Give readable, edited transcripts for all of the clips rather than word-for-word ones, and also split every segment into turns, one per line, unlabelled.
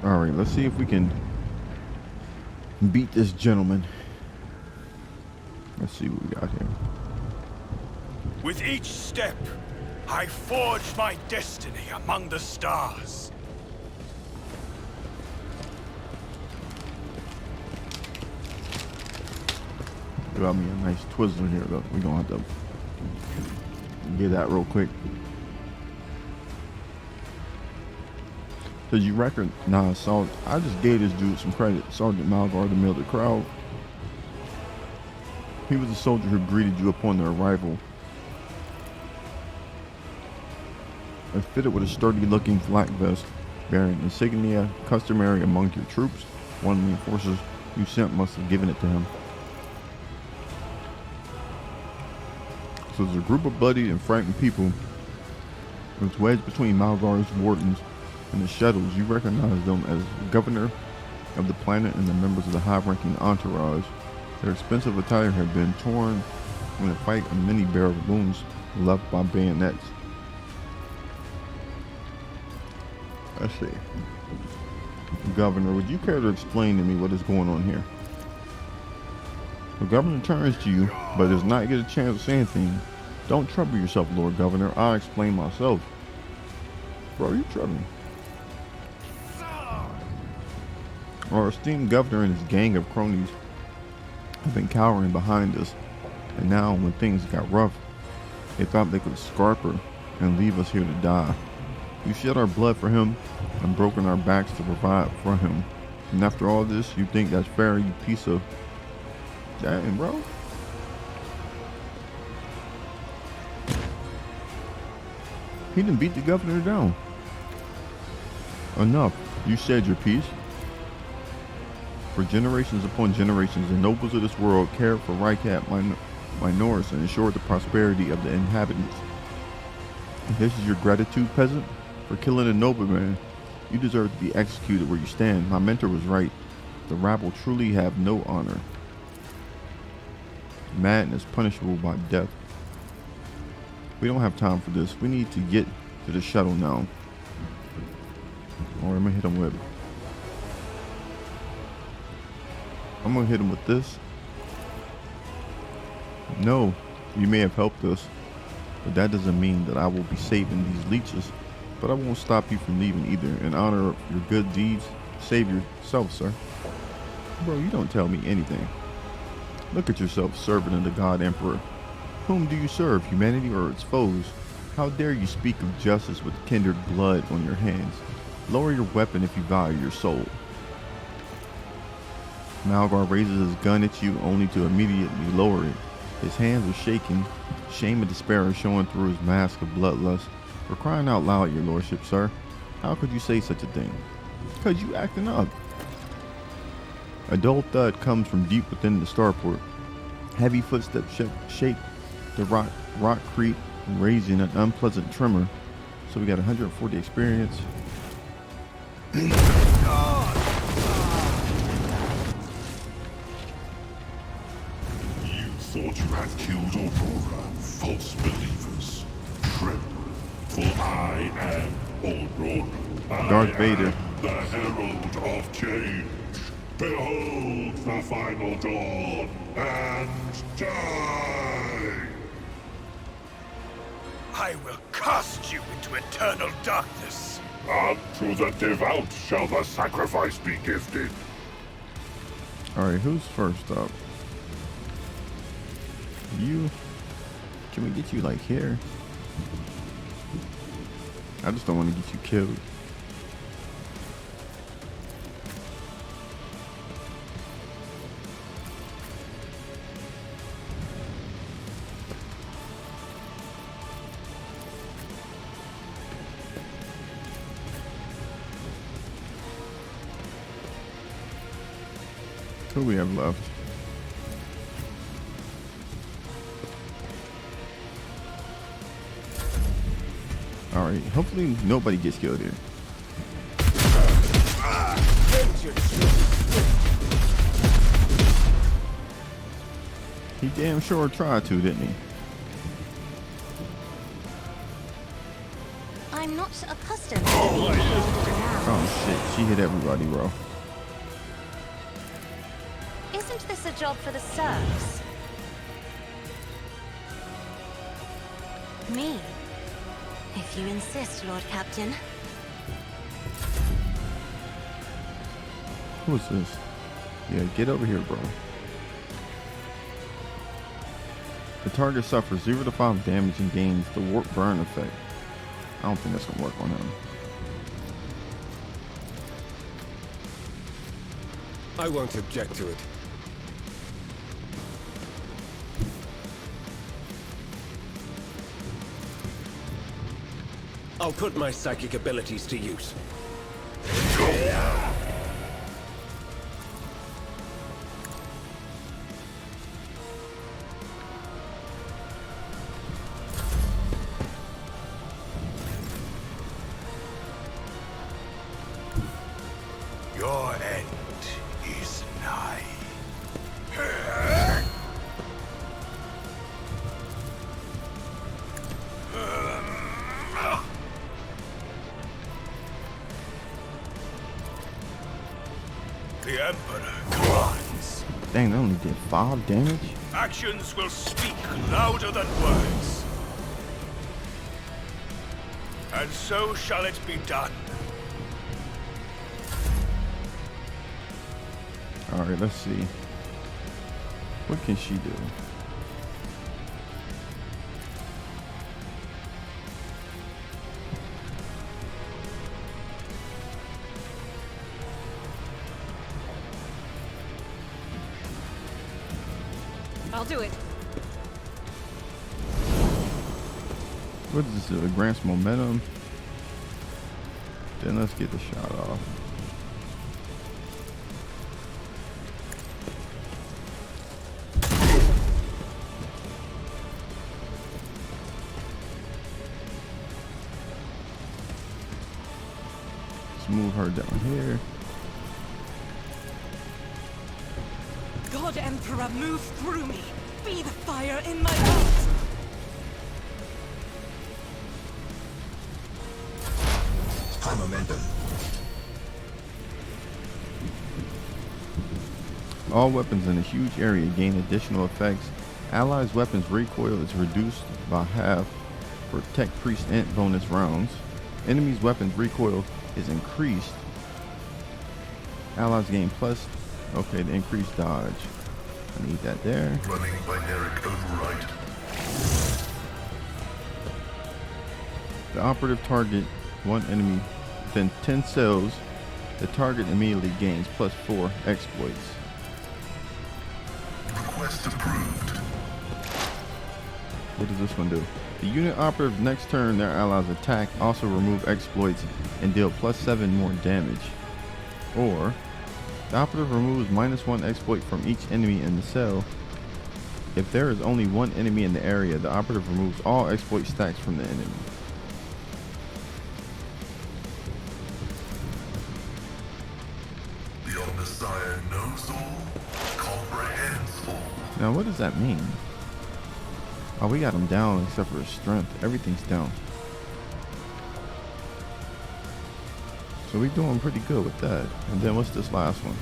Alright, let's see if we can beat this gentleman. Let's see what we got here.
With each step, I forge my destiny among the stars.
Got me a nice Twizzler here, though. We're gonna have to get that real quick. Cause you recognize, I just gave this dude some credit. Sergeant Malgar, the middle of the crowd. He was a soldier who greeted you upon their arrival. And fitted with a sturdy-looking flak vest, bearing insignia customary among your troops. One of the enforcers you sent must have given it to him. So there's a group of bloodied and frightened people. It's wedged between Malgar's wardens and the shuttles. You recognize them as the governor of the planet and the members of the high-ranking entourage. Their expensive attire had been torn in a fight and many bare wounds left by bayonets. Let's see. Governor, would you care to explain to me what is going on here? The governor turns to you, but does not get a chance to say anything. Don't trouble yourself, Lord Governor. I'll explain myself. Bro, you troubling. Our esteemed governor and his gang of cronies have been cowering behind us, and now when things got rough, they thought they could escape her and leave us here to die. You shed our blood for him and broken our backs to provide for him. And after all this, you think that's fair, you piece of... Dang, bro. He didn't beat the governor down. Enough. You said your piece. For generations upon generations, the nobles of this world cared for Rycat Minoris and ensured the prosperity of the inhabitants. And this is your gratitude, peasant? For killing a nobleman, you deserve to be executed where you stand. My mentor was right. The rabble truly have no honor. Madness punishable by death. We don't have time for this. We need to get to the shuttle now. Or I'm gonna hit him with... I'm gonna hit him with this. No, you may have helped us, but that doesn't mean that I will be saving these leeches. But I won't stop you from leaving either. In honor of your good deeds, save yourself, sir. Bro, you don't tell me anything. Look at yourself, servant of the God Emperor. Whom do you serve, humanity or its foes? How dare you speak of justice with kindred blood on your hands? Lower your weapon if you value your soul. Malgar raises his gun at you only to immediately lower it. His hands are shaking, shame and despair are showing through his mask of bloodlust. For crying out loud, your lordship, sir. How could you say such a thing? Because you acting up. A dull thud comes from deep within the starport. Heavy footsteps shake the rock creep, raising an unpleasant tremor. So we got 140 experience.
You thought you had killed Aurora, false believers. Tremble, for I am Aurora.
Darth Vader.
The herald of change. Behold the final dawn, and die!
I will cast you into eternal darkness.
Unto the devout shall the sacrifice be gifted.
Alright, who's first up? You? Can we get you like here? I just don't want to get you killed. Who we have left? Alright, hopefully nobody gets killed here. He damn sure tried to, didn't he?
I'm not accustomed to being now.
Oh shit, she hit everybody, bro.
Isn't this a job for the serfs? Me? If you insist, Lord Captain.
Who is this? Yeah, get over here, bro. The target suffers 0 to 5 damage and gains the warp burn effect. I don't think that's gonna work on him.
I won't object to it. I'll put my psychic abilities to use.
Your end is nigh. The Emperor commands.
Dang, that only did 5 damage?
Actions will speak louder than words. And so shall it be done.
Alright, let's see. What can she do?
I'll do it.
What is this? It grants momentum. Then let's get the shot off. Let's move her down here.
God Emperor, move through me. Be the fire in my heart.
Momentum.
All weapons in a huge area gain additional effects. Allies' weapons recoil is reduced by half for Tech Priest Int bonus rounds. Enemies' weapons recoil is increased. Allies gain plus, okay, the increased dodge. I need that there.
Running binaric override.
The operative target one enemy within 10 cells. The target immediately gains plus 4 exploits.
Request approved.
What does this one do? The unit operative next turn their allies attack also remove exploits and deal plus 7 more damage. Or the operative removes -1 exploit from each enemy in the cell. If there is only one enemy in the area, the operative removes all exploit stacks from the enemy.
The Omnissiah knows all, comprehends all.
Now what does that mean? Oh, we got him down except for his strength. Everything's down. So we're doing pretty good with that. And then what's this last one?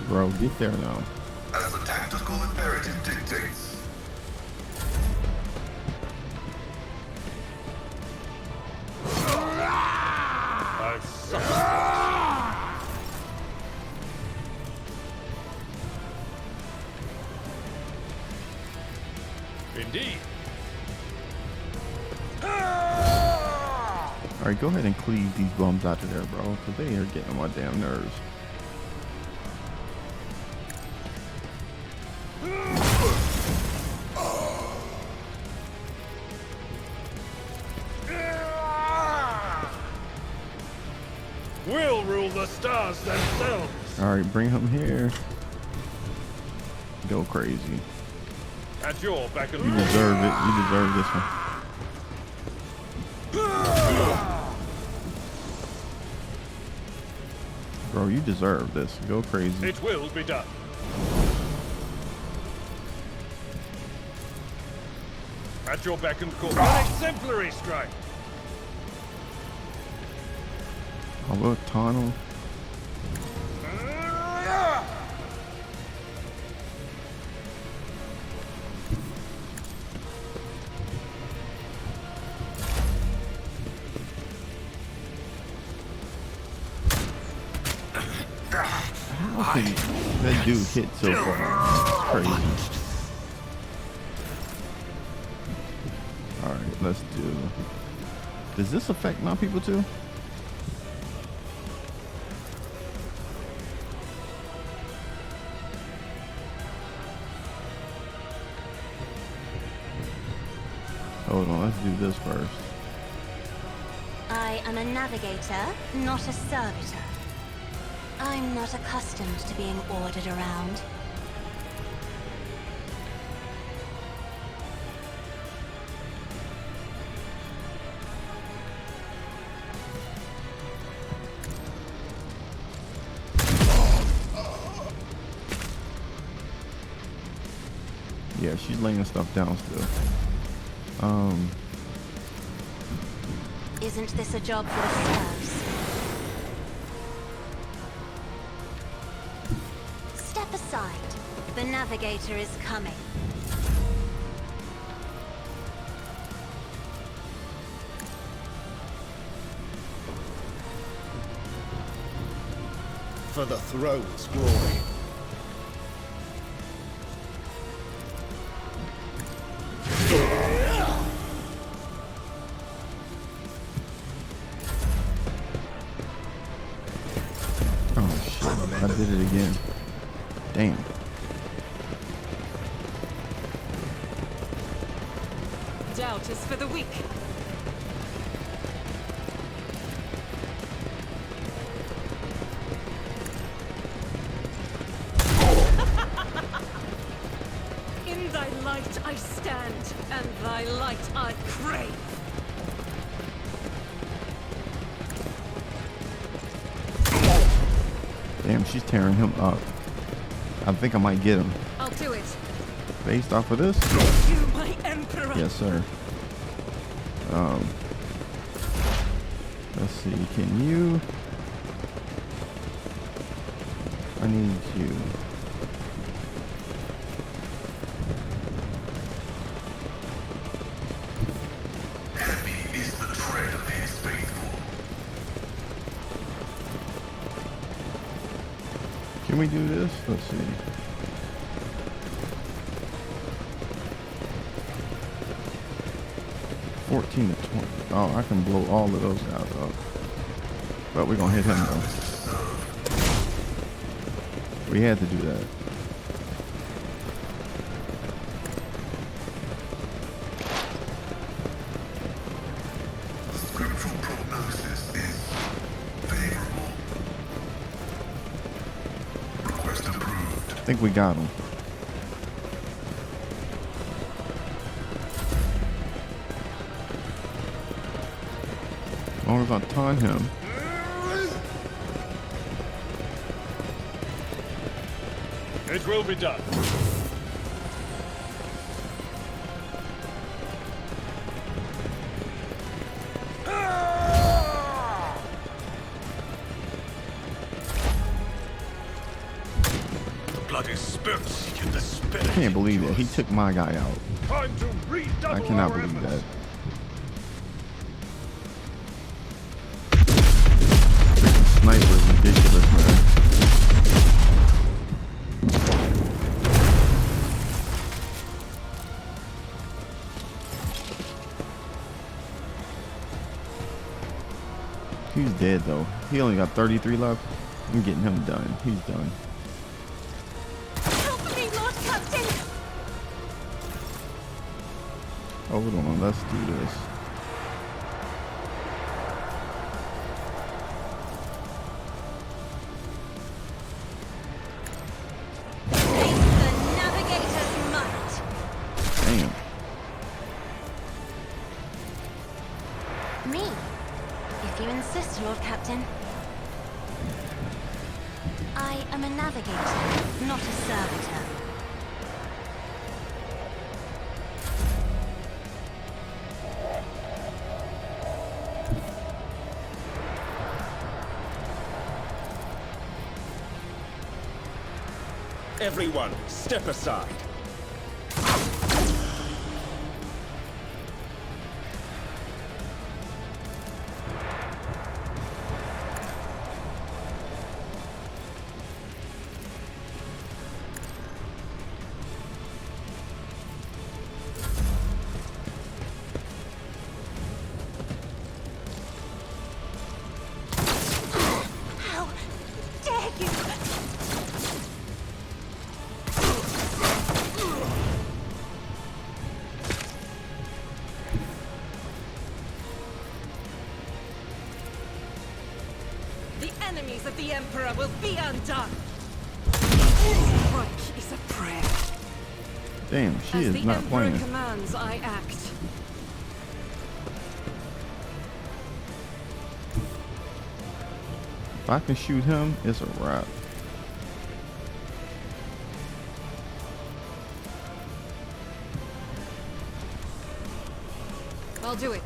Bro, get there now.
As the tactical imperative dictates.
Indeed.
Alright, go ahead and cleave these bums out of there, bro. Because they are getting on my damn nerves.
We'll rule the stars themselves.
Alright, bring him here. Go crazy.
At your back and
You deserve it. You deserve this one. Bro, you deserve this. Go crazy.
It will be done.
At your beck and call. An exemplary strike.
I will taunt him. How can that dude hit so far? It's crazy. Alright, let's do... Does this affect my people too? Hold on, let's do this first.
I am a navigator, not a servitor. I'm not accustomed to being ordered around.
Yeah, she's laying stuff down still.
Isn't this a job for the serfs? Step aside. The navigator is coming.
For the throne's glory.
Oh shit, I did it again. Damn.
Doubt is for the weak. In thy light I stand, and thy light I crave.
Damn, she's tearing him up. I think I might get him.
I'll do it.
Based off of this?
You, my emperor.
Yes, sir. Let's see, can you... I need you.
Heavy is the tread of his faithful.
Can we do this? Let's see. $14 to 20. Oh, I can blow all of those guys up. But we're gonna hit him though. We had to do that.
Scriptural prognosis is favorable. Request approved.
I think we got him. As long as I taunt him.
It will be done.
The blood is spilt in the spirit.
I can't believe it. He took my guy out.
Time to redouble
I cannot
our
believe
efforts.
that. Sniper is ridiculous, man. He's dead though. He only got 33 left. I'm getting him done. He's done.
Help me, Lord Captain!
Hold on, let's do this.
Face the navigator's might.
Damn.
Me, if you insist, Lord Captain. I am a navigator, not a servitor.
Everyone, step aside.
How dare you!
The enemies of the Emperor will be undone! Strike is a prayer.
Damn, she
As
is
the
not
Emperor
playing.
commands, I act.
If I can shoot him, it's a wrap.
I'll do it.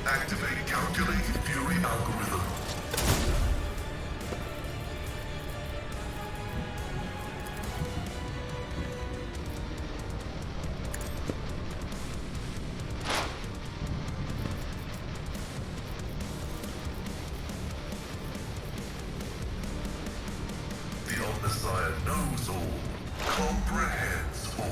Activate calculated fury algorithm. The Omnissiah knows all, comprehends all.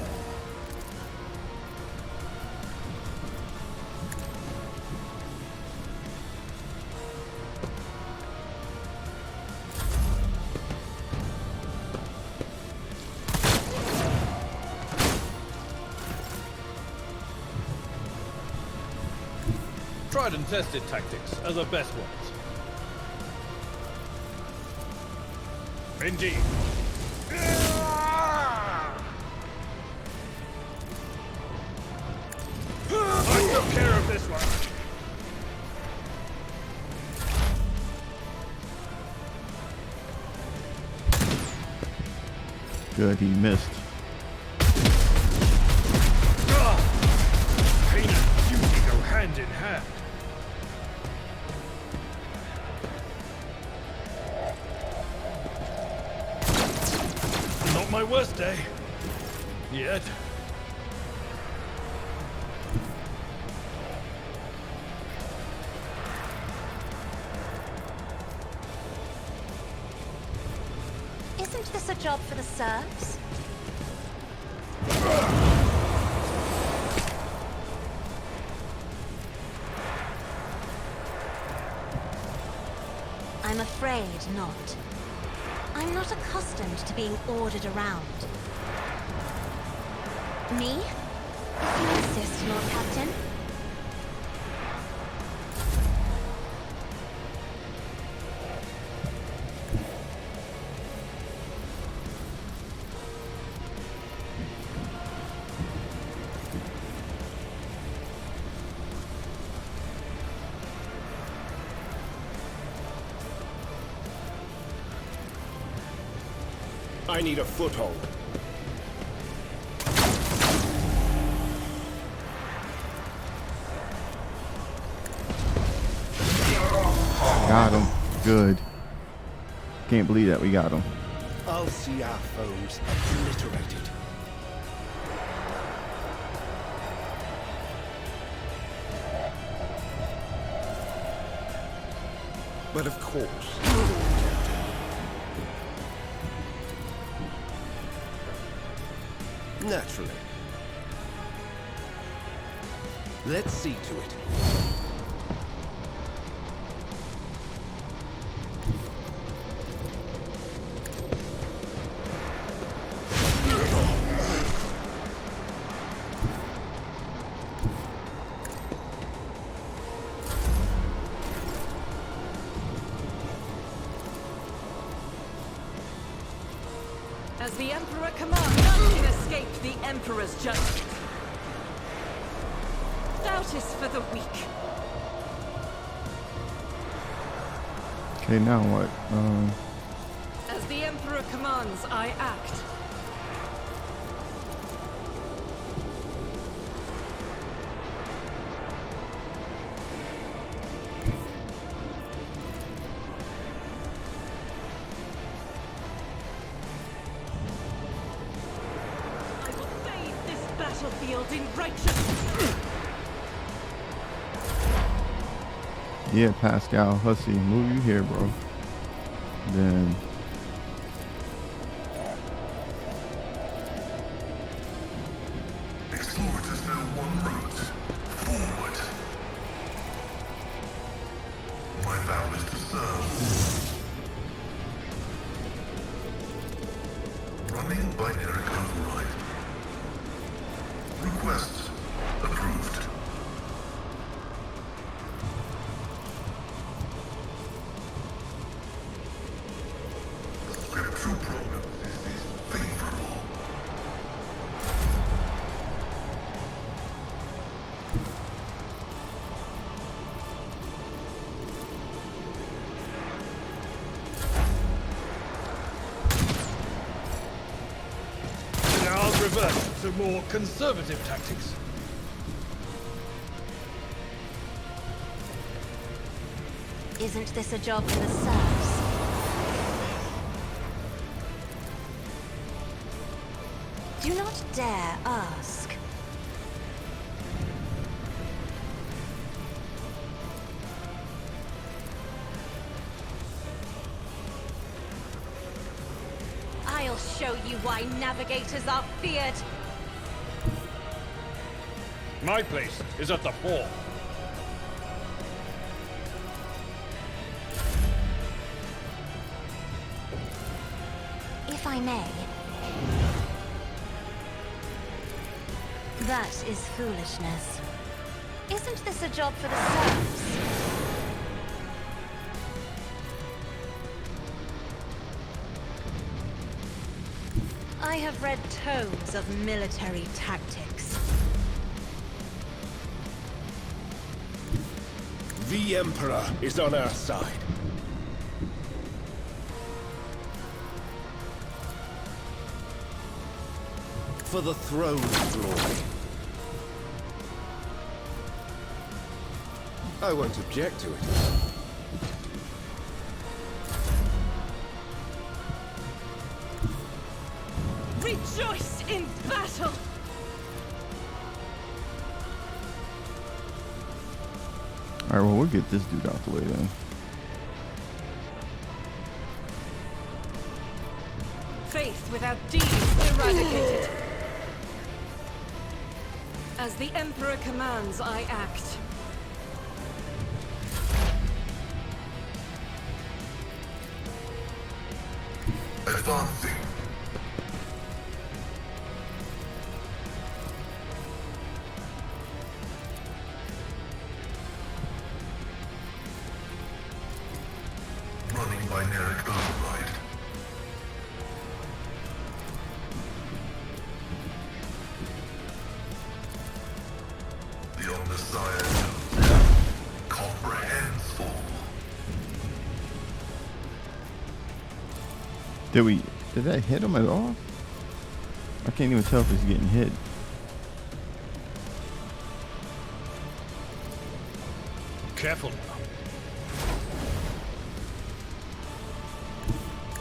Tried and tested tactics are the best ones. Indeed. I took care of this one.
Good, he missed.
Pain and beauty go hand in hand. Not my worst day. Yet.
Isn't this a job for the serfs? I'm afraid not. I'm not accustomed to being ordered around. Me? If you insist, Lord Captain.
I need a foothold.
Got him. Good. Can't believe that we got him.
I'll see our foes obliterated. But of course. Naturally. Let's see to it.
As the Emperor commands, none can escape the Emperor's judgment. Doubt is for the weak.
Okay, now what?
As the Emperor commands, I act. I will bathe this battlefield in righteousness.
Yeah, Pascal, Hussy, move you here, bro. Then
Explorers know one route. Forward. My vow is to serve. Running binary override. Request approved. Scriptural prognosis is favorable.
Now I'll revert to more conservative tactics.
Isn't this a job for the serfs? Do not dare ask. I'll show you why navigators are feared.
My place is at the fore.
If I may. That is foolishness. Isn't this a job for the serfs? I have read tomes of military tactics.
The Emperor is on our side. For the throne's glory. I won't object to it.
Rejoice in battle!
alright, well, we'll get this dude out the way then.
Faith without deeds eradicated. As the Emperor commands, I act.
Advancing. Running binary override. The Omnissiah comprehends all.
Did that hit him at all? I can't even tell if it's getting hit.
Careful now.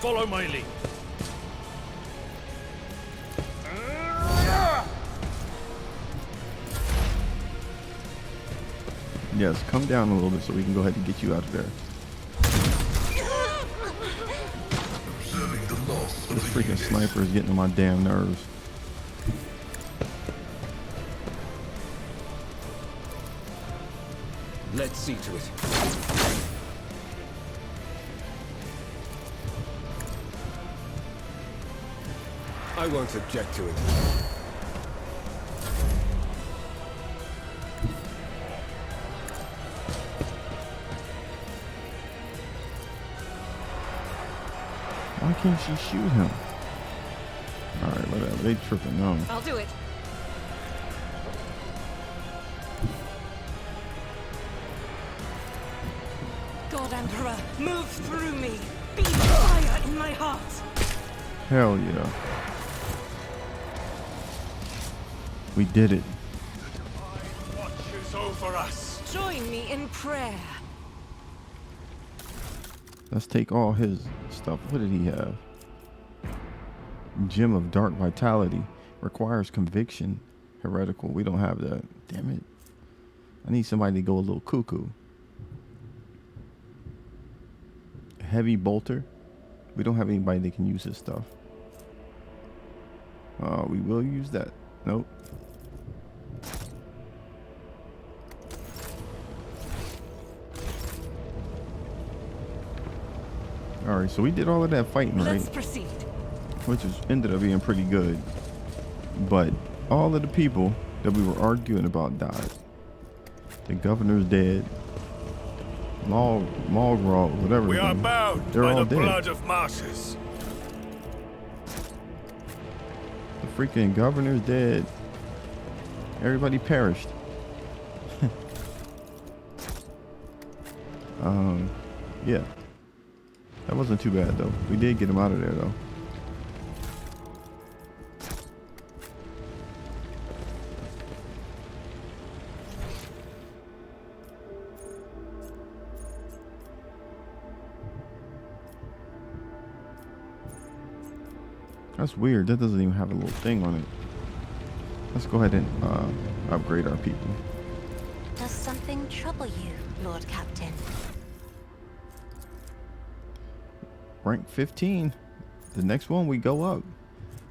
Follow my lead.
Yes, come down a little bit so we can go ahead and get you out of there.
Observing the loss
This
of the
freaking
unit.
sniper is getting on my damn nerves.
Let's see to it. I won't object to it.
Why can't she shoot him? Alright, whatever. They tripping on.
I'll do it. God God Emperor, move through me. Be the fire in my heart.
Hell yeah. We did it.
Watches over us.
Join me in prayer.
Let's take all his stuff. What did he have? Gem of Dark Vitality. Requires conviction. Heretical. We don't have that. Damn it. I need somebody to go a little cuckoo. Heavy Bolter. We don't have anybody that can use his stuff. We will use that. Nope. Alright, so we did all of that fighting, right?
Let's proceed.
Which ended up being pretty good. But all of the people that we were arguing about died. The governor's dead. Malgrog, whatever.
We are bound
They're
by
all
the
dead.
blood of martyrs.
The freaking governor's dead. Everybody perished. Yeah. That wasn't too bad though. We did get him out of there though. That's weird. That doesn't even have a little thing on it. Let's go ahead and upgrade our people.
Does something trouble you, Lord Captain?
Rank 15. The next one we go up.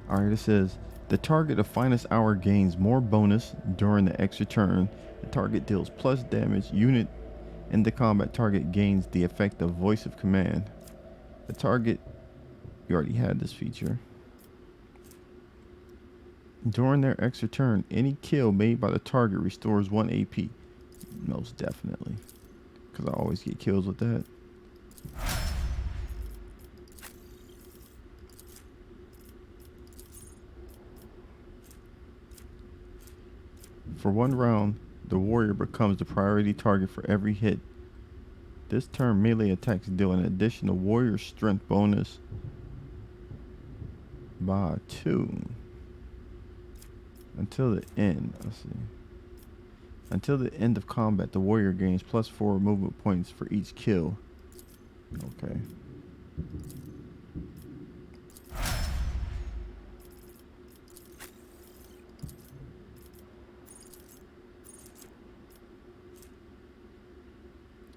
All right, it says the target of finest hour gains more bonus during the extra turn. The target deals plus damage. Unit in the combat target gains the effect of voice of command. The target, you already had this feature. During their extra turn, any kill made by the target restores 1 AP. Most definitely, because I always get kills with that. For 1 round, the warrior becomes the priority target for every hit. This turn, melee attacks deal an additional warrior strength bonus by 2. Until the end, let's see. Until the end of combat, the warrior gains plus 4 movement points for each kill. Okay.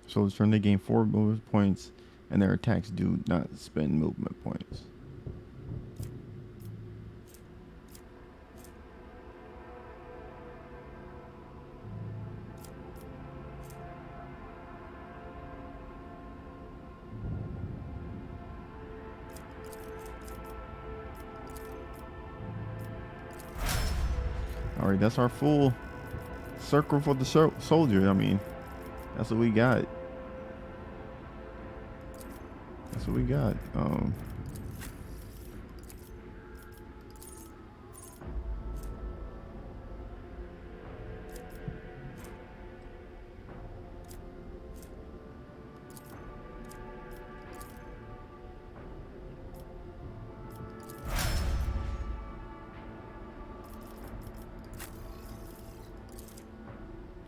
So this turn they gain 4 movement points, and their attacks do not spend movement points. Alright, that's our full circle for the soldier. I mean, that's what we got. That's what we got.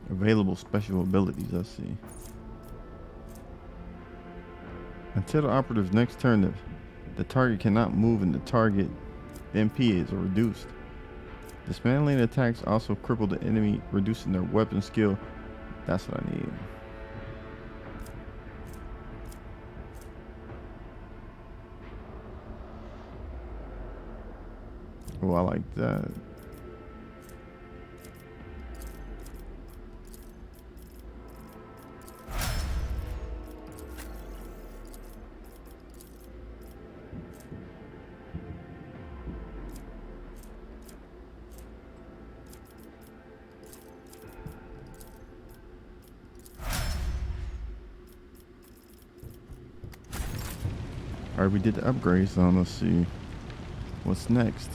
Available special abilities, let's see. Until the operative's next turn, the target cannot move and the target MP is reduced. Dismantling attacks also cripple the enemy, reducing their weapon skill. That's what I need. Oh, I like that. All right, we did the upgrades, so let's see what's next.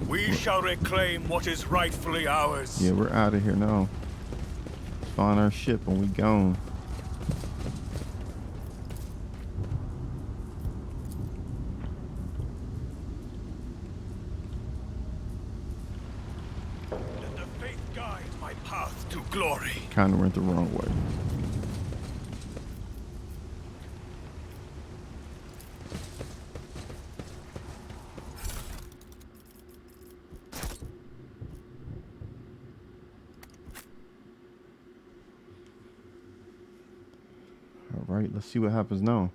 We shall reclaim what is rightfully ours.
Yeah, we're out of here now. find our ship and we gone.
Let the faith guide my path to glory.
Kind of went the wrong way. All right, let's see what happens now.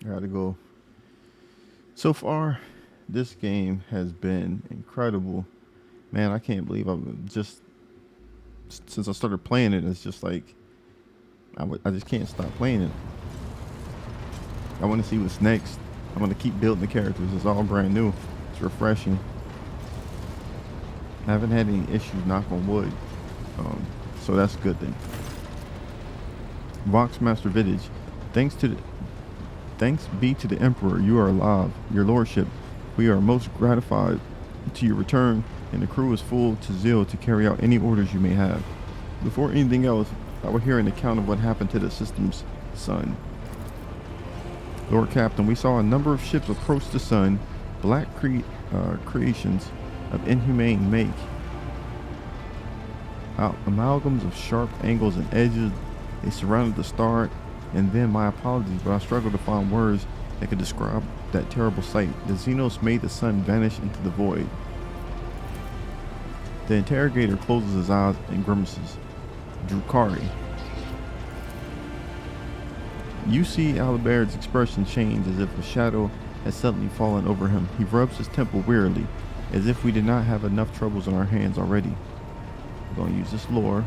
I gotta go. So far, this game has been incredible. Man, I can't believe I've just, since I started playing it, it's just like, I just can't stop playing it. I want to see what's next. I want to keep building the characters. It's all brand new. It's refreshing. I haven't had any issues, knock on wood. So that's a good thing. Voxmaster Vidage, thanks be to the Emperor, you are alive. Your lordship, we are most gratified to your return, and the crew is full to zeal to carry out any orders you may have. Before anything else, I will hear an account of what happened to the system's sun. Lord Captain, we saw a number of ships approach the sun, black creations of inhumane make. Amalgams of sharp angles and edges, they surrounded the star, and then my apologies, but I struggle to find words that could describe that terrible sight. The Xenos made the sun vanish into the void. The interrogator closes his eyes and grimaces. Drukari. You see Alibaird's expression change as if a shadow has suddenly fallen over him. He rubs his temple wearily, as if we did not have enough troubles on our hands already. We're going to use this lore.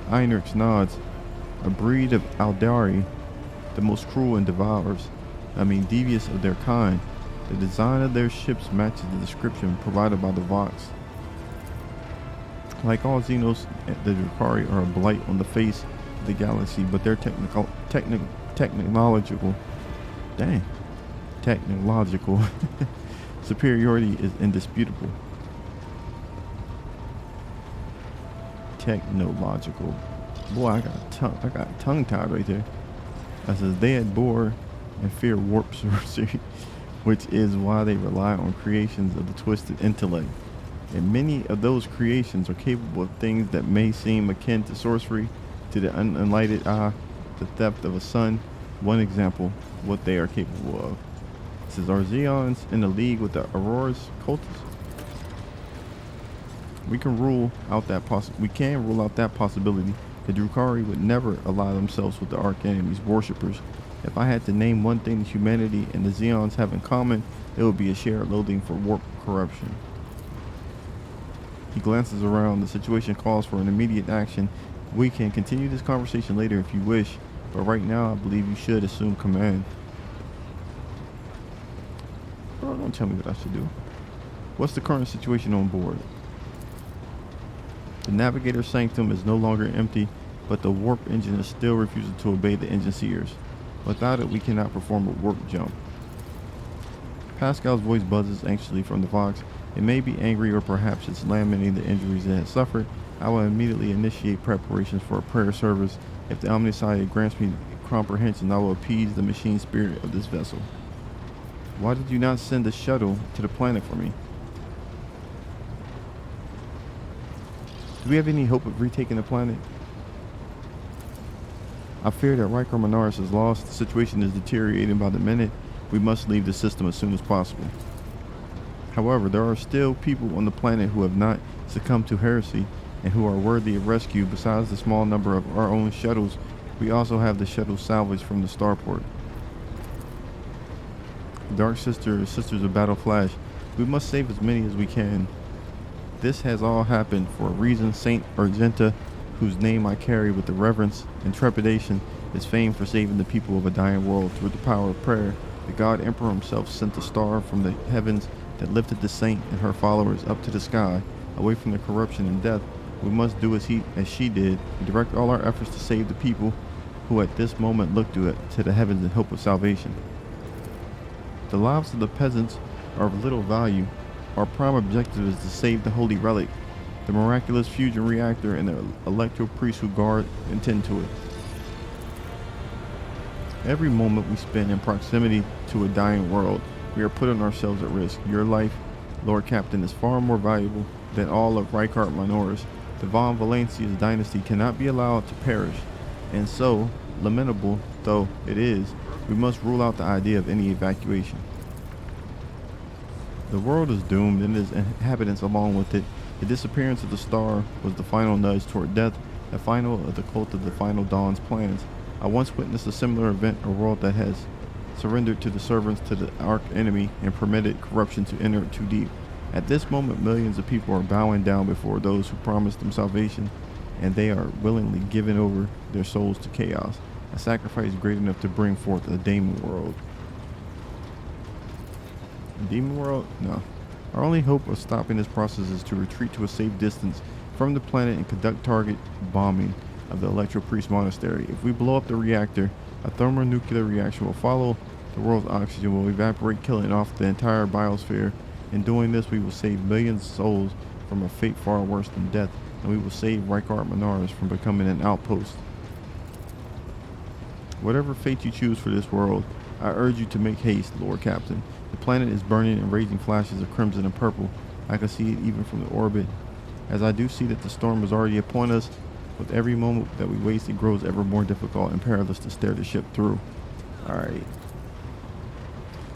Einrix nods. A breed of Aldari, the most cruel and devious of their kind. The design of their ships matches the description provided by the Vox. Like all Xenos, the Drukari are a blight on the face of the galaxy, but their technological superiority is indisputable. Technological. Boy, I got tongue tied right there. I says they abhor and fear warp sorcery, which is why they rely on creations of the twisted intellect. And many of those creations are capable of things that may seem akin to sorcery to the unenlightened eye, the theft of a sun. One example, what they are capable of. It says, are Zeons in a league with the Aurora's cultists? We can rule out that possibility. The Drukari would never ally themselves with the Arch Enemy's worshippers. If I had to name one thing humanity and the Zeons have in common, it would be a shared loathing for warp corruption. He glances around. The situation calls for an immediate action. We can continue this conversation later if you wish, but right now I believe you should assume command. Bro, don't tell me what I should do. What's the current situation on board? The navigator sanctum is no longer empty, but the warp engine is still refusing to obey the engine seers. Without it, we cannot perform a warp jump. Pascal's voice buzzes anxiously from the Vox. It may be angry, or perhaps it's lamenting the injuries it has suffered. I will immediately initiate preparations for a prayer service. If the Omniscient grants me comprehension, I will appease the machine spirit of this vessel. Why did you not send a shuttle to the planet for me? Do we have any hope of retaking the planet? I fear that Riker Minaris is lost. The situation is deteriorating by the minute. We must leave the system as soon as possible. However, there are still people on the planet who have not succumbed to heresy and who are worthy of rescue. Besides the small number of our own shuttles, we also have the shuttle salvaged from the starport. Dark Sisters of Battle Flash, we must save as many as we can. This has all happened for a reason. Saint Argenta, whose name I carry with the reverence and trepidation, is famed for saving the people of a dying world through the power of prayer. The God Emperor himself sent a star from the heavens that lifted the saint and her followers up to the sky, away from the corruption and death. We must do as she did, and direct all our efforts to save the people who at this moment look to the heavens in hope of salvation. The lives of the peasants are of little value. Our prime objective is to save the holy relic, the miraculous fusion reactor, and the electro priests who guard and tend to it. Every moment we spend in proximity to a dying world, we are putting ourselves at risk. Your life, Lord Captain, is far more valuable than all of Rykard Minora's. The Von Valencia's dynasty cannot be allowed to perish, and so, lamentable though it is, we must rule out the idea of any evacuation. The world is doomed, and its inhabitants along with it. The disappearance of the star was the final nudge toward death, the final of the cult of the Final Dawn's plans. I once witnessed a similar event, a world that has surrendered to the servants to the arch enemy and permitted corruption to enter too deep. At this moment, millions of people are bowing down before those who promised them salvation, and they are willingly giving over their souls to chaos, a sacrifice great enough to bring forth a demon world. A demon world? No. Our only hope of stopping this process is to retreat to a safe distance from the planet and conduct target bombing of the Electro Priest Monastery. If we blow up the reactor, a thermonuclear reaction will follow. The world's oxygen will evaporate, killing off the entire biosphere. In doing this, we will save millions of souls from a fate far worse than death, and we will save Rykard Minora's from becoming an outpost. Whatever fate you choose for this world, I urge you to make haste, Lord Captain. The planet is burning in raging flashes of crimson and purple. I can see it even from the orbit. As I do see that the storm is already upon us, with every moment that we waste, it grows ever more difficult and perilous to steer the ship through. Alright.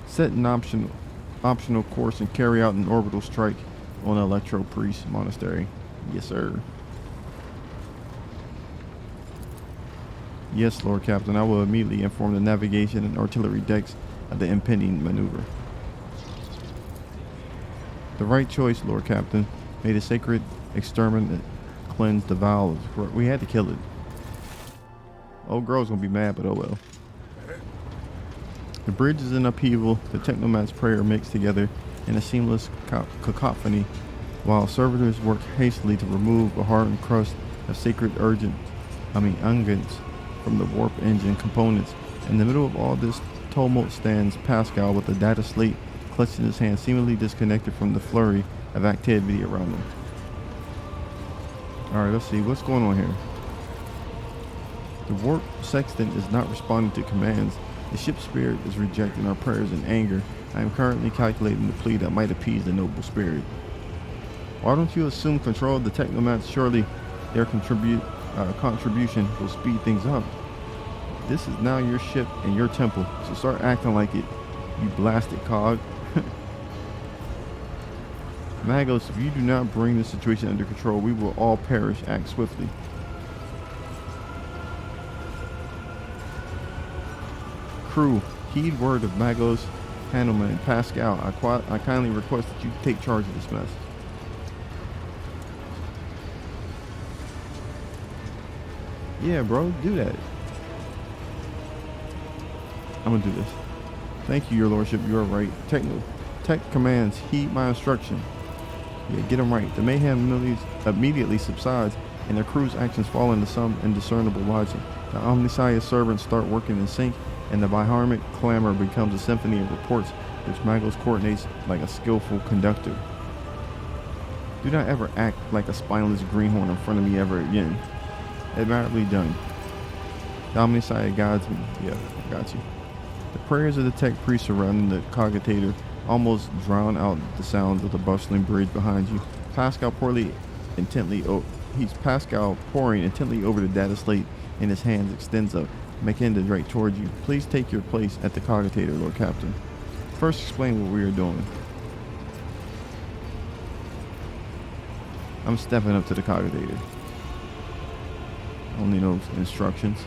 Set an optional course and carry out an orbital strike on the Electro Priest Monastery. Yes, sir. Yes, Lord Captain, I will immediately inform the navigation and artillery decks of the impending maneuver. The right choice, Lord Captain. May the sacred exterminate cleanse the vial. We had to kill it. Old girl's gonna be mad, but oh well. The bridge is in upheaval. The technoman's prayer mixed together in a seamless cacophony, while servitors work hastily to remove a hardened crust of sacred unguents from the warp engine components. In the middle of all this tumult stands Pascal with the data slate clutched in his hand, seemingly disconnected from the flurry of activity around him. Alright, let's see what's going on here. The warp sextant is not responding to commands. The ship's spirit is rejecting our prayers in anger. I am currently calculating the plea that might appease the noble spirit. Why don't you assume control of the technomats? Surely their contribution will speed things up. This is now your ship and your temple, so start acting like it, you blasted cog. Magos, if you do not bring the situation under control, we will all perish. Act swiftly. Crew, heed word of Magos, Handelman, and Pascal. I kindly request that you take charge of this mess. Yeah, bro, do that. I'm gonna do this. Thank you, your lordship. You are right. Tech commands, heed my instruction. Yeah, get them right. The mayhem immediately subsides, and their crew's actions fall into some indiscernible logic. The Omnissiah's servants start working in sync, and the Biharmic clamor becomes a symphony of reports which Magos coordinates like a skillful conductor. Do not ever act like a spineless greenhorn in front of me ever again. Admirably done. The Omnissiah guides me. Yeah, I got you. The prayers of the tech priest surrounding the cogitator almost drown out the sounds of the bustling bridge behind you. Pascal pouring intently over the data slate in his hands extends a Mackinda right toward you. Please take your place at the cogitator, Lord Captain. First explain what we are doing. I'm stepping up to the cogitator. Only those instructions.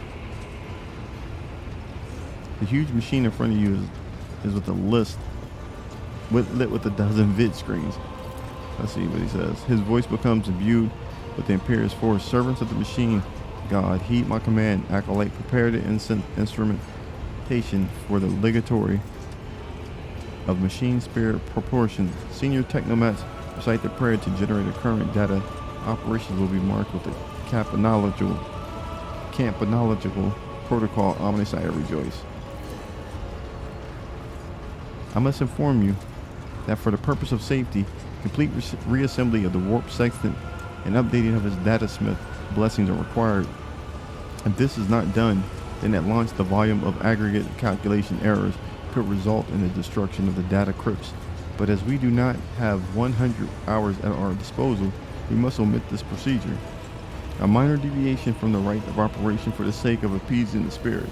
The huge machine in front of you is with a list lit with a dozen vid screens. Let's see what he says. His voice becomes imbued with the imperious force. Servants of the machine, God, heed my command. Acolyte, prepare the instrumentation for the ligatory of machine spirit proportions. Senior technomats recite the prayer to generate a current. Data operations will be marked with a campanological protocol, Omniscience rejoice. I must inform you that for the purpose of safety, complete reassembly of the warp sextant and updating of his datasmith blessings are required. If this is not done, then at launch the volume of aggregate calculation errors could result in the destruction of the data crypts. But as we do not have 100 hours at our disposal, we must omit this procedure. A minor deviation from the right of operation for the sake of appeasing the spirit.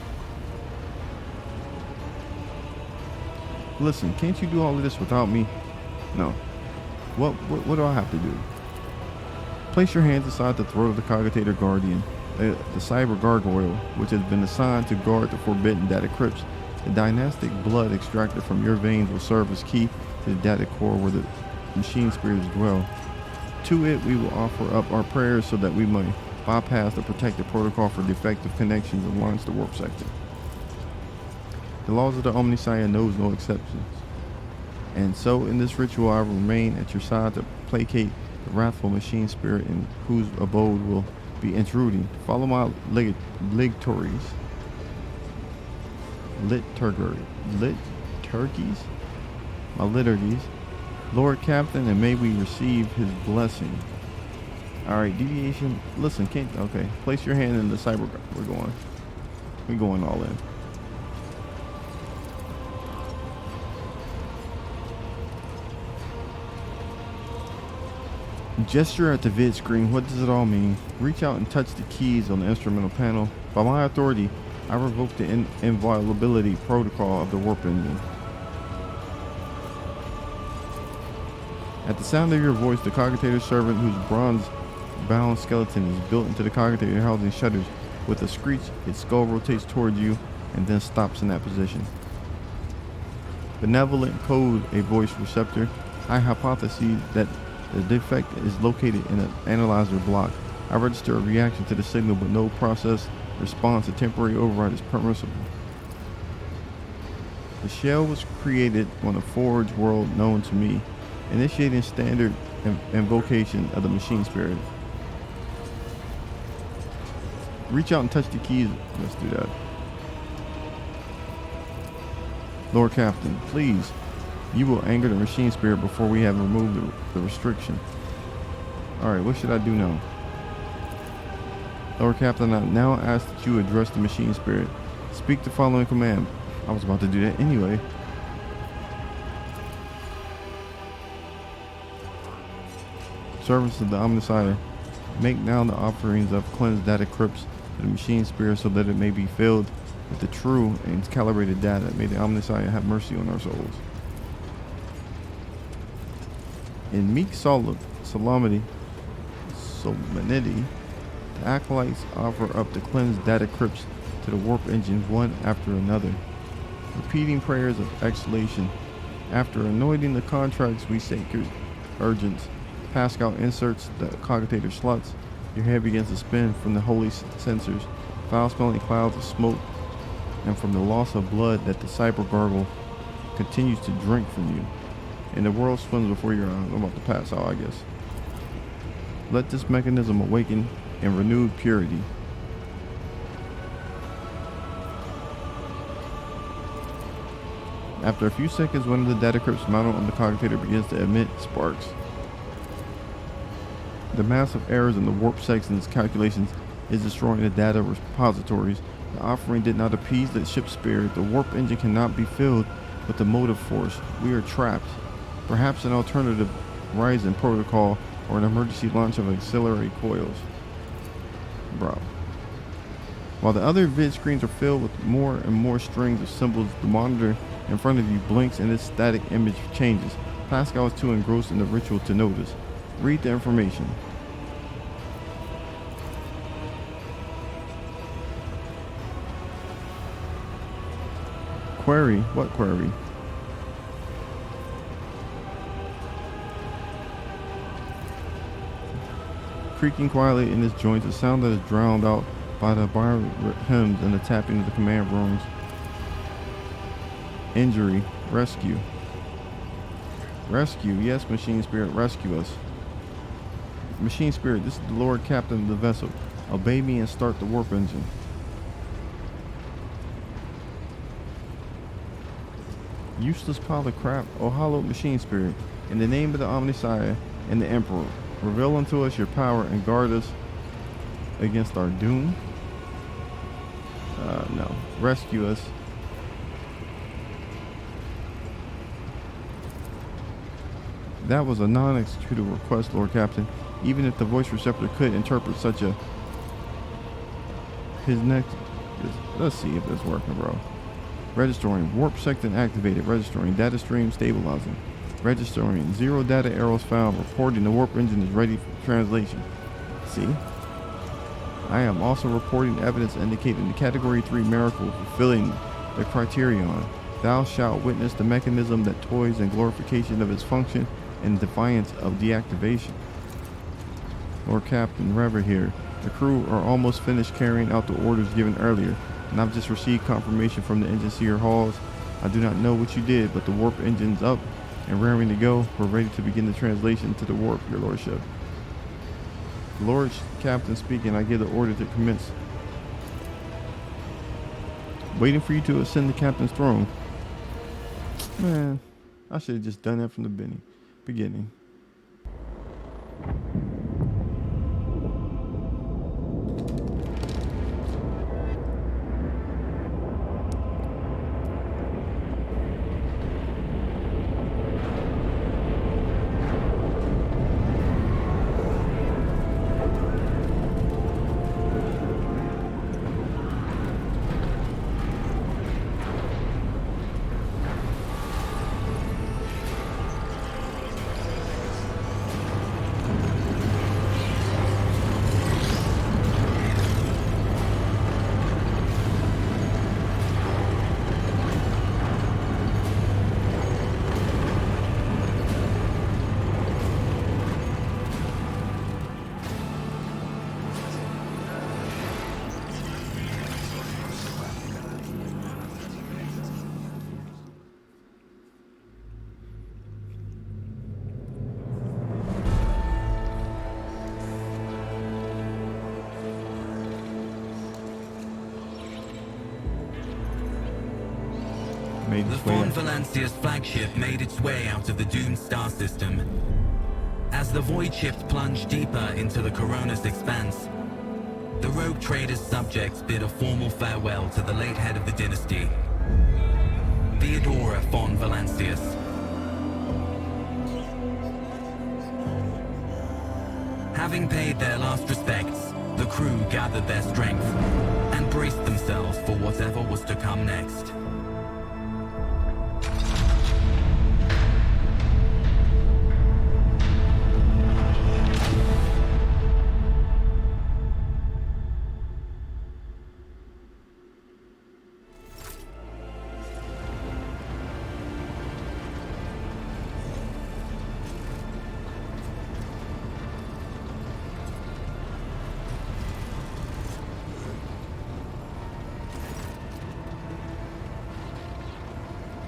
Listen, can't you do all of this without me? No. What do I have to do? Place your hands aside the throat of the Cogitator Guardian, the cyber gargoyle, which has been assigned to guard the forbidden data crypts. The dynastic blood extracted from your veins will serve as key to the data core where the machine spirits dwell. To it we will offer up our prayers so that we may bypass the protected protocol for defective connections and launch the warp sector. The laws of the Omniscience knows no exceptions. And so in this ritual I will remain at your side to placate the wrathful machine spirit in whose abode will be intruding. Follow my liturgies. My liturgies. Lord Captain, and may we receive his blessing. Alright, deviation. Listen, can't. Okay. Place your hand in the cyber. We're going all in. Gesture at the vid screen. What does it all mean? Reach out and touch the keys on the instrumental panel. By my authority, I revoke the inviolability protocol of the warp engine. At the sound of your voice, the Cogitator servant, whose bronze-bound skeleton is built into the Cogitator housing, shudders. With a screech, its skull rotates towards you and then stops in that position. Benevolent code, a voice receptor. I hypothesize that the defect is located in an analyzer block. I register a reaction to the signal, but no process response. A temporary override is permissible. The shell was created on a forge world known to me, initiating standard invocation of the machine spirit. Reach out and touch the keys. Let's do that. Lord Captain, please. You will anger the machine spirit before we have removed the restriction. Alright, what should I do now? Lord Captain, I now ask that you address the machine spirit. Speak the following command. I was about to do that anyway. Servants of the Omniscience, make now the offerings of cleansed data crypts to the machine spirit so that it may be filled with the true and calibrated data. May the Omniscience have mercy on our souls. In meek solemnity, the acolytes offer up the cleansed data crypts to the warp engines one after another, repeating prayers of exhalation. After anointing the contracts, we sacred urgents. Pascal inserts the Cogitator slots. Your head begins to spin from the holy censers, foul-smelling clouds of smoke, and from the loss of blood that the cyber gargle continues to drink from you. And the world swims before your eyes. I'm about to pass out, I guess. Let this mechanism awaken in renewed purity. After a few seconds, one of the data crypts mounted on the Cogitator begins to emit sparks. The massive errors in the warp sextant's calculations is destroying the data repositories. The offering did not appease the ship's spirit. The warp engine cannot be filled with the motive force. We are trapped. Perhaps an alternative Ryzen protocol or an emergency launch of auxiliary coils. Bro. While the other vid screens are filled with more and more strings of symbols, the monitor in front of you blinks and its static image changes. Pascal is too engrossed in the ritual to notice. Read the information. Query? What query? Creaking quietly in its joints, a sound that is drowned out by the bar hymns and the tapping of the command runes. Injury. Rescue. Rescue. Yes, machine spirit, rescue us. Machine spirit, this is the Lord Captain of the vessel. Obey me and start the warp engine. Useless pile of crap, O hallowed machine spirit, in the name of the Omnissiah and the Emperor, reveal unto us your power and guard us against our doom. No. Rescue us. That was a non-executable request, Lord Captain. Even if the voice receptor could interpret such a... His next... Let's see if it's working, bro. Registering. Warp sector activated. Registering. Data stream stabilizing. Registering. 0 data arrows found. Reporting the warp engine is ready for translation. See? I am also reporting evidence indicating the Category 3 miracle fulfilling the criterion. Thou shalt witness the mechanism that toys in glorification of its function in defiance of deactivation. Lord Captain Rever here. The crew are almost finished carrying out the orders given earlier, and I've just received confirmation from the engine seer halls. I do not know what you did, but the warp engine's up and raring to go. We're ready to begin the translation to the warp, your lordship. Lord Captain speaking, I give the order to commence. Waiting for you to ascend the captain's throne. Man, I should have just done that from the beginning.
The Von Valancia's flagship made its way out of the doomed star system. As the void ships plunged deeper into the Corona's expanse, the rogue trader's subjects bid a formal farewell to the late head of the dynasty, Theodora von Valancius. Having paid their last respects, the crew gathered their strength and braced themselves for whatever was to come next.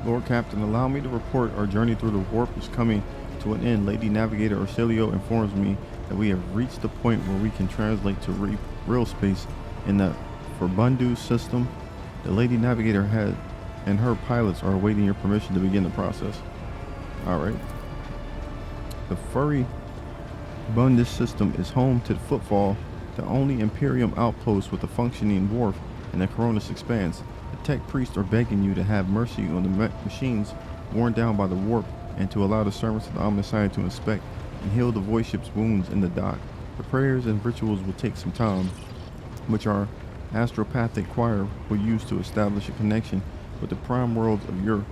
Lord Captain, allow me to report our journey through the warp is coming to an end. Lady Navigator Ursilio informs me that we have reached the point where we can translate to real space in the Forbundu system. The Lady Navigator and her pilots are awaiting your permission to begin the process. Alright. The Furry Bundus system is home to the Footfall, the only Imperium outpost with a functioning wharf in the Coronis Expanse. The tech priests are begging you to have mercy on the machines worn down by the warp and to allow the servants of the Omnissiah to inspect and heal the void ship's wounds in the dock. The prayers and rituals will take some time, which our astropathic choir will use to establish a connection with the prime worlds of your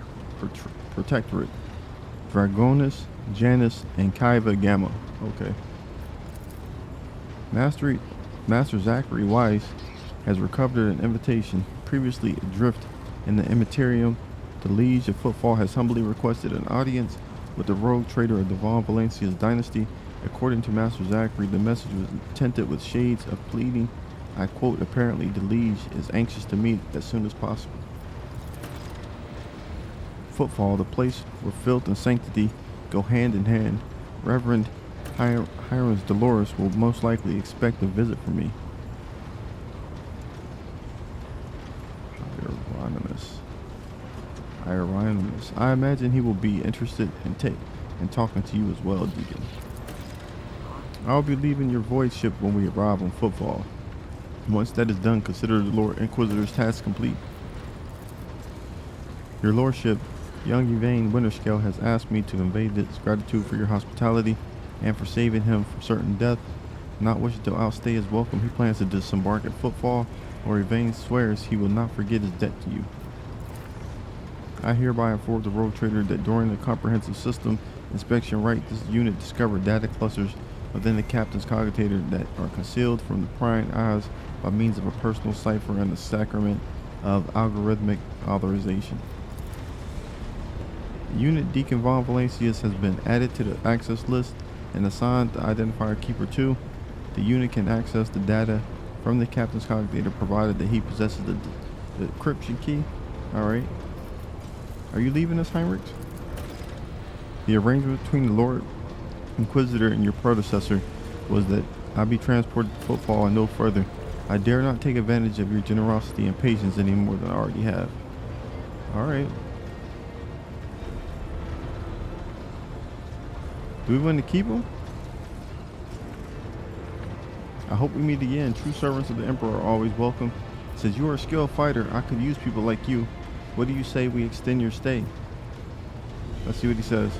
protectorate, Dragonus, Janus, and Kaiva Gamma. Okay. Master Zachary Weiss has recovered an invitation previously adrift in the Immaterium. The Liege of Footfall has humbly requested an audience with the rogue trader of the Von Valancia's dynasty. According to Master Zachary, the message was tinted with shades of pleading. I quote, apparently the Liege is anxious to meet as soon as possible. Footfall, the place where filth and sanctity go hand in hand. Reverend Hieronymus Dolores will most likely expect a visit from me. Empire Rhinos. I imagine he will be interested in talking to you as well, Deacon. I'll be leaving your void ship when we arrive on Footfall. Once that is done, consider the Lord Inquisitor's task complete. Your Lordship, young Yvain Winterscale has asked me to convey his gratitude for your hospitality and for saving him from certain death. Not wishing to outstay his welcome, he plans to disembark at Footfall, or Yvain swears he will not forget his debt to you. I hereby inform the rogue trader that during the comprehensive system inspection this unit discovered data clusters within the captain's cogitator that are concealed from the prying eyes by means of a personal cipher and the sacrament of algorithmic authorization. Unit Deacon Von Valancius has been added to the access list and assigned the identifier Keeper 2. The unit can access the data from the captain's cogitator provided that he possesses the decryption key. Alright. Are you leaving us, Heinrich? The arrangement between the Lord Inquisitor and your predecessor was that I be transported to Footfall and no further. I dare not take advantage of your generosity and patience any more than I already have. Alright. Do we want to keep him? I hope we meet again. True servants of the Emperor are always welcome. Since you are a skilled fighter, I could use people like you. What do you say we extend your stay? Let's see what he says.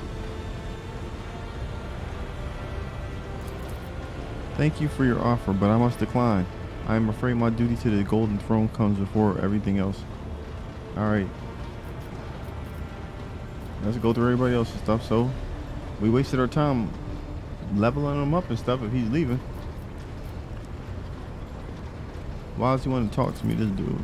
Thank you for your offer, but I must decline. I am afraid my duty to the Golden Throne comes before everything else. Alright. Let's go through everybody else's stuff. So, we wasted our time leveling him up and stuff if he's leaving. Why does he want to talk to me, this dude?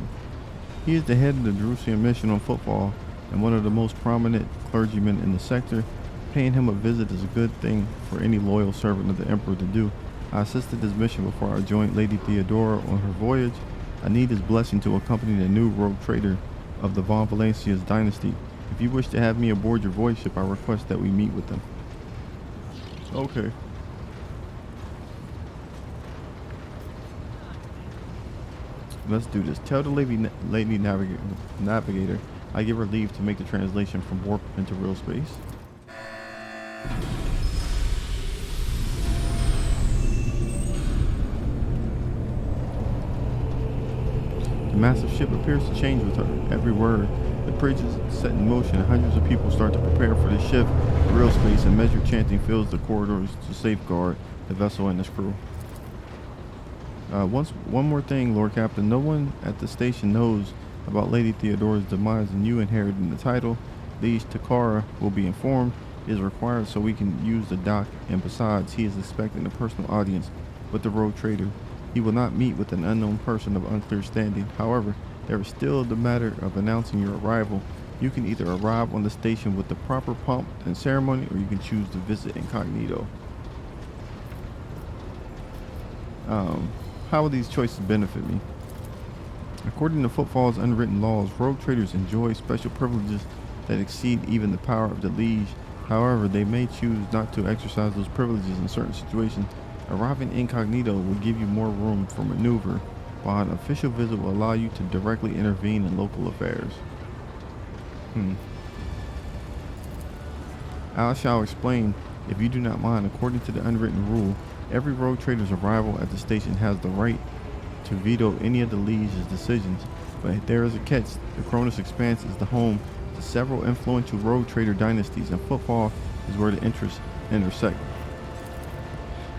He is the head of the Jerusalem mission on Footfall and one of the most prominent clergymen in the sector. Paying him a visit is a good thing for any loyal servant of the Emperor to do. I assisted his mission before I joined Lady Theodora on her voyage. I need his blessing to accompany the new rogue trader of the Von Valancius dynasty. If you wish to have me aboard your voyage ship, I request that we meet with them. Okay. Let's do this. Tell the lady navigator I give her leave to make the translation from warp into real space. The massive ship appears to change with her. Every word. The bridge is set in motion and hundreds of people start to prepare for the shift to real space, and measured chanting fills the corridors to safeguard the vessel and its crew. One more thing, Lord Captain. No one at the station knows about Lady Theodora's demise and you inheriting the title. Liege Takara will be informed. It is required so we can use the dock, and besides, he is expecting a personal audience with the rogue trader. He will not meet with an unknown person of unclear standing. However, there is still the matter of announcing your arrival. You can either arrive on the station with the proper pomp and ceremony, or you can choose to visit incognito. How will these choices benefit me? According to Footfall's unwritten laws, rogue traders enjoy special privileges that exceed even the power of the liege. However, they may choose not to exercise those privileges in certain situations. Arriving incognito will give you more room for maneuver, while an official visit will allow you to directly intervene in local affairs. I shall explain, if you do not mind. According to the unwritten rule, every rogue trader's arrival at the station has the right to veto any of the liege's decisions. But there is a catch. The Cronus Expanse is the home to several influential rogue trader dynasties, and Footfall is where the interests intersect.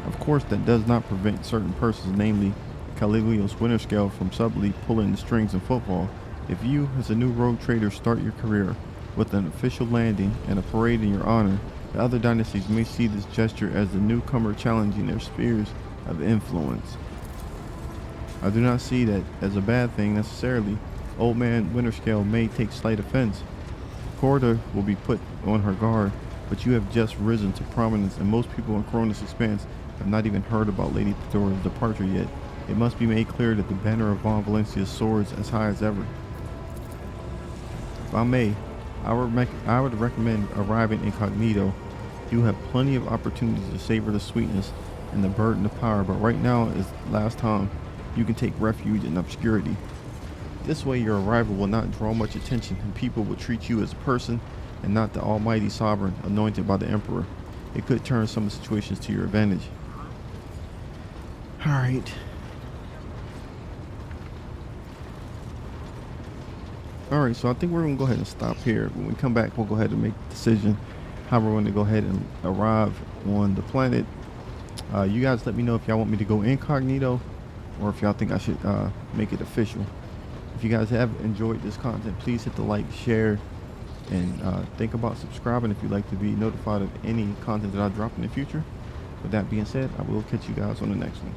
Of course, that does not prevent certain persons, namely Caliglios Winterscale, from subtly pulling the strings in Footfall. If you, as a new rogue trader, start your career with an official landing and a parade in your honor, the other dynasties may see this gesture as the newcomer challenging their spheres of influence. I do not see that as a bad thing necessarily. Old man Winterscale may take slight offense. Corda will be put on her guard, but you have just risen to prominence, and most people in Cronus Expanse have not even heard about Lady Theodora's departure yet. It must be made clear that the banner of Von Valancius soars as high as ever. If I may, I would recommend arriving incognito. You have plenty of opportunities to savor the sweetness and the burden of power, but right now is the last time you can take refuge in obscurity. This way your arrival will not draw much attention and people will treat you as a person and not the almighty sovereign anointed by the emperor. It could turn some situations to your advantage. Alright. Alright, so I think we're going to go ahead and stop here. When we come back, we'll go ahead and make the decision how we're going to go ahead and arrive on the planet. You guys let me know if y'all want me to go incognito or if y'all think I should make it official. If you guys have enjoyed this content, please hit the like, share, and think about subscribing if you'd like to be notified of any content that I drop in the future. With that being said, I will catch you guys on the next one.